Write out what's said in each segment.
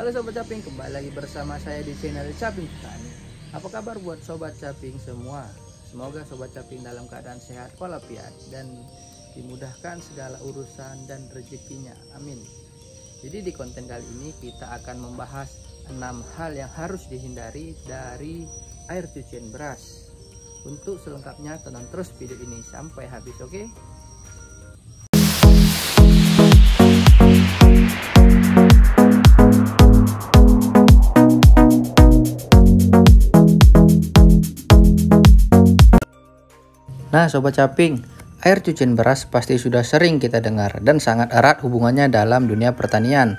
Halo Sobat Caping, kembali lagi bersama saya di channel Caping Petani. Apa kabar buat Sobat Caping semua? Semoga Sobat Caping dalam keadaan sehat walafiat dan dimudahkan segala urusan dan rezekinya. Amin. Jadi di konten kali ini kita akan membahas 6 hal yang harus dihindari dari air cucian beras. Untuk selengkapnya tonton terus video ini sampai habis, oke? Nah Sobat Caping, air cucian beras pasti sudah sering kita dengar dan sangat erat hubungannya dalam dunia pertanian.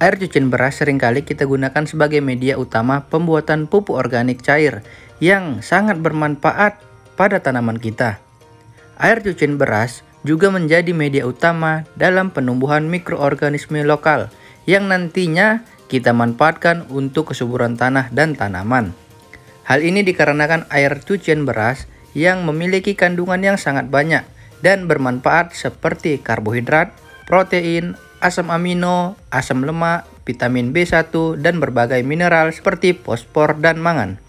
Air cucian beras seringkali kita gunakan sebagai media utama pembuatan pupuk organik cair yang sangat bermanfaat pada tanaman kita. Air cucian beras juga menjadi media utama dalam penumbuhan mikroorganisme lokal yang nantinya kita manfaatkan untuk kesuburan tanah dan tanaman. Hal ini dikarenakan air cucian beras yang memiliki kandungan yang sangat banyak dan bermanfaat seperti karbohidrat, protein, asam amino, asam lemak, vitamin B1, dan berbagai mineral seperti fosfor dan mangan.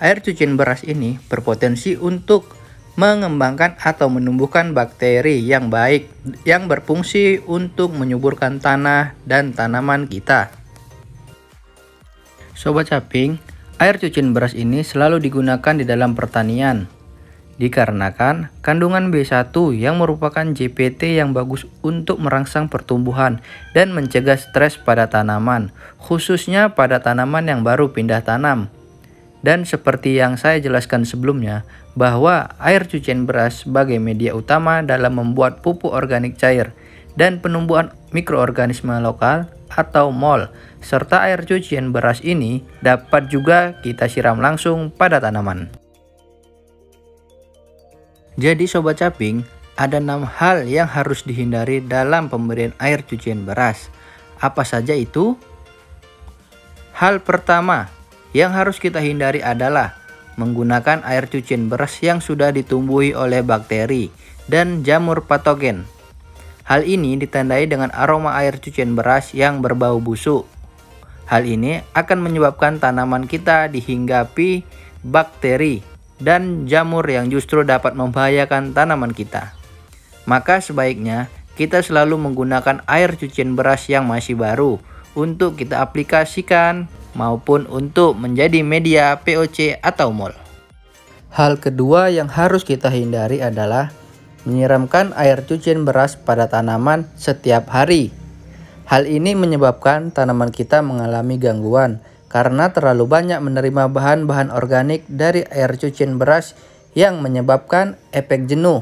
Air cucian beras ini berpotensi untuk mengembangkan atau menumbuhkan bakteri yang baik yang berfungsi untuk menyuburkan tanah dan tanaman kita. Sobat Caping, air cucian beras ini selalu digunakan di dalam pertanian. Dikarenakan kandungan B1 yang merupakan JPT yang bagus untuk merangsang pertumbuhan dan mencegah stres pada tanaman, khususnya pada tanaman yang baru pindah tanam. Dan seperti yang saya jelaskan sebelumnya, bahwa air cucian beras sebagai media utama dalam membuat pupuk organik cair dan penumbuhan mikroorganisme lokal atau MOL, serta air cucian beras ini dapat juga kita siram langsung pada tanaman. Jadi Sobat Caping, ada 6 hal yang harus dihindari dalam pemberian air cucian beras. Apa saja itu? Hal pertama yang harus kita hindari adalah menggunakan air cucian beras yang sudah ditumbuhi oleh bakteri dan jamur patogen. Hal ini ditandai dengan aroma air cucian beras yang berbau busuk. Hal ini akan menyebabkan tanaman kita dihinggapi bakteri dan jamur yang justru dapat membahayakan tanaman kita. Maka sebaiknya kita selalu menggunakan air cucian beras yang masih baru untuk kita aplikasikan maupun untuk menjadi media POC atau MOL. Hal kedua yang harus kita hindari adalah menyiramkan air cucian beras pada tanaman setiap hari. Hal ini menyebabkan tanaman kita mengalami gangguan karena terlalu banyak menerima bahan-bahan organik dari air cucian beras yang menyebabkan efek jenuh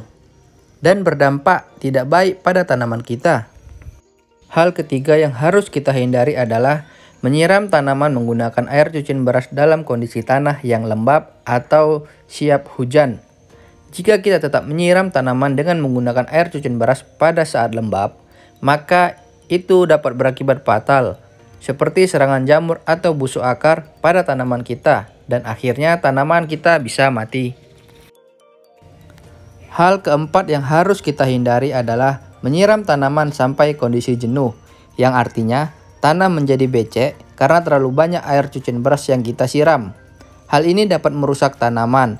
dan berdampak tidak baik pada tanaman kita. Hal ketiga yang harus kita hindari adalah menyiram tanaman menggunakan air cucian beras dalam kondisi tanah yang lembab atau siap hujan. Jika kita tetap menyiram tanaman dengan menggunakan air cucian beras pada saat lembab, maka itu dapat berakibat fatal, seperti serangan jamur atau busuk akar pada tanaman kita, dan akhirnya tanaman kita bisa mati. Hal keempat yang harus kita hindari adalah menyiram tanaman sampai kondisi jenuh, yang artinya tanah menjadi becek karena terlalu banyak air cucian beras yang kita siram. Hal ini dapat merusak tanaman,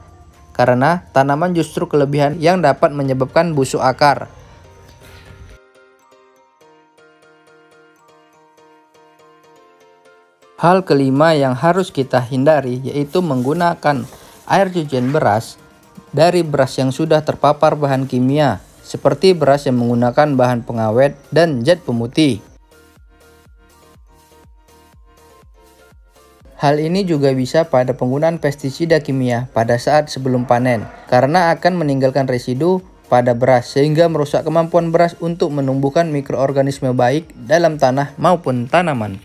karena tanaman justru kelebihan yang dapat menyebabkan busuk akar. Hal kelima yang harus kita hindari yaitu menggunakan air cucian beras dari beras yang sudah terpapar bahan kimia, seperti beras yang menggunakan bahan pengawet dan zat pemutih. Hal ini juga bisa pada penggunaan pestisida kimia pada saat sebelum panen, karena akan meninggalkan residu pada beras sehingga merusak kemampuan beras untuk menumbuhkan mikroorganisme baik dalam tanah maupun tanaman.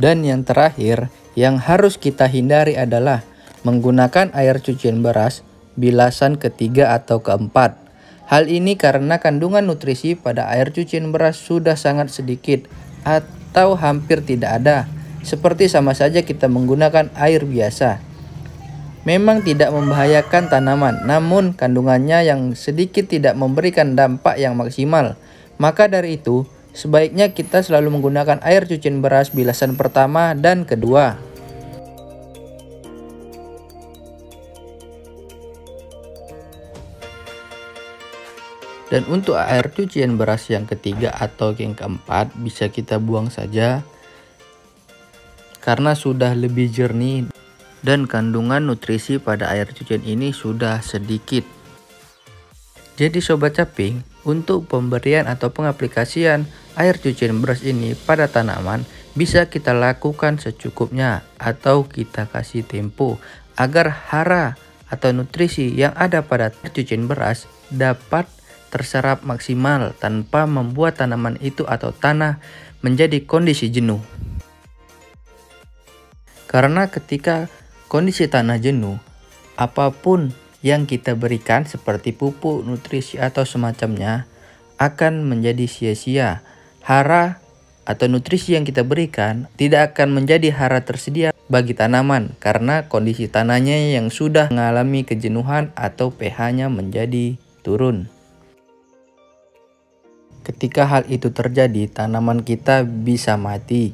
Dan yang terakhir yang harus kita hindari adalah menggunakan air cucian beras bilasan ketiga atau keempat. Hal ini karena kandungan nutrisi pada air cucian beras sudah sangat sedikit atau hampir tidak ada, seperti sama saja kita menggunakan air biasa. memang tidak membahayakan tanaman, namun kandungannya yang sedikit tidak memberikan dampak yang maksimal. Maka dari itu, sebaiknya kita selalu menggunakan air cucian beras bilasan pertama dan kedua. Dan untuk air cucian beras yang ketiga atau yang keempat bisa kita buang saja karena sudah lebih jernih dan kandungan nutrisi pada air cucian ini sudah sedikit. Jadi Sobat Caping, untuk pemberian atau pengaplikasian air cucian beras ini pada tanaman bisa kita lakukan secukupnya atau kita kasih tempo agar hara atau nutrisi yang ada pada air cucian beras dapat terserap maksimal tanpa membuat tanaman itu atau tanah menjadi kondisi jenuh. Karena ketika kondisi tanah jenuh, apapun yang kita berikan seperti pupuk, nutrisi atau semacamnya akan menjadi sia-sia. Hara atau nutrisi yang kita berikan tidak akan menjadi hara tersedia bagi tanaman karena kondisi tanahnya yang sudah mengalami kejenuhan atau pH-nya menjadi turun. Ketika hal itu terjadi, tanaman kita bisa mati.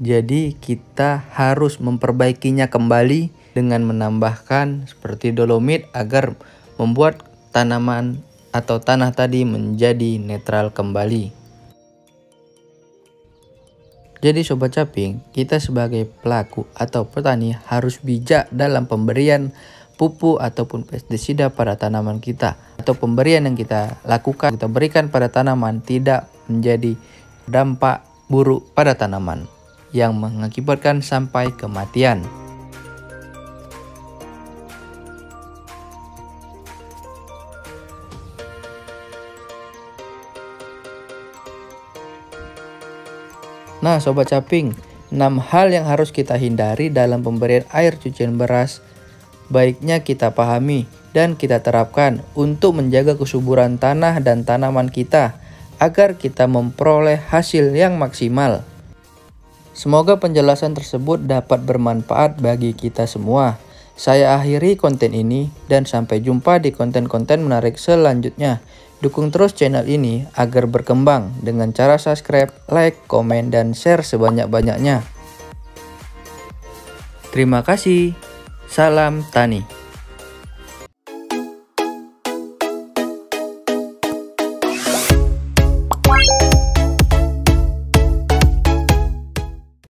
Jadi kita harus memperbaikinya kembali dengan menambahkan seperti dolomit agar membuat tanaman atau tanah tadi menjadi netral kembali. Jadi Sobat Caping, kita sebagai pelaku atau petani harus bijak dalam pemberian pupuk ataupun pestisida pada tanaman kita, atau pemberian yang kita lakukan, kita berikan pada tanaman tidak menjadi dampak buruk pada tanaman yang mengakibatkan sampai kematian. Nah Sobat Caping, 6 hal yang harus kita hindari dalam pemberian air cucian beras baiknya kita pahami dan kita terapkan untuk menjaga kesuburan tanah dan tanaman kita agar kita memperoleh hasil yang maksimal. Semoga penjelasan tersebut dapat bermanfaat bagi kita semua. Saya akhiri konten ini dan sampai jumpa di konten-konten menarik selanjutnya. Dukung terus channel ini agar berkembang dengan cara subscribe, like, komen, dan share sebanyak-banyaknya. Terima kasih. Salam Tani.